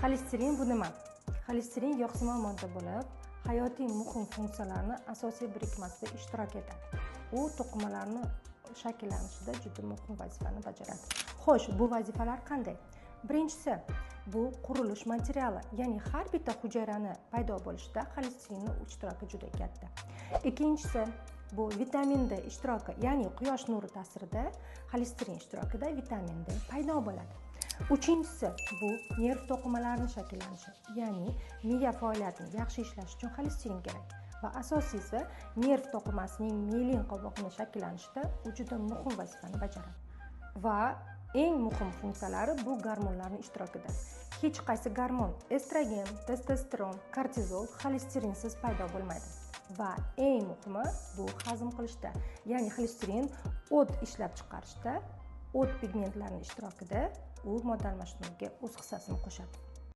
Xolesterin bu nima? Xolesterin yoqsimon modda bo'lib, hayotiy muhim funksiyalarni asosiy birikmasida ishtirok etadi. U to'qimalarning shakllanishida juda muhim vazifani bajaradi. Xo'sh, bu vazifalar qanday? Birinchisi, bu qurilish materiali, ya'ni har bitta hujayrani paydo bo'lishida xolesterinning ishtiroki juda katta. Ikkinchisi, bu vitamin D ishtiroki, ya'ni quyosh nuri ta'sirida xolesterin ishtirokida vitamin D paydo bo'ladi. Uchinchisi, bu nerv to'qimalarining shakllanishi, ya'ni miya faoliyatini yaxshi ishlashi uchun xolesterin kerak. Va asosiysi, nerv to'qimasining miyelin qovoqini shakllanishida u juda muhim vazifani bajaradi. Va eng muhim funksiyalari bu gormonlarning ishtirokida. Hech qaysi gormon, estrogen, testosteron, kortizol xolesterinsiz paydo bo'lmaydi. Va eng muhimi bu hazm qilishda, ya'ni xolesterin o't ishlab chiqarishda, o't pigmentlarining ishtirokida u modda almashinuviga o'z hissasini qo'shadi.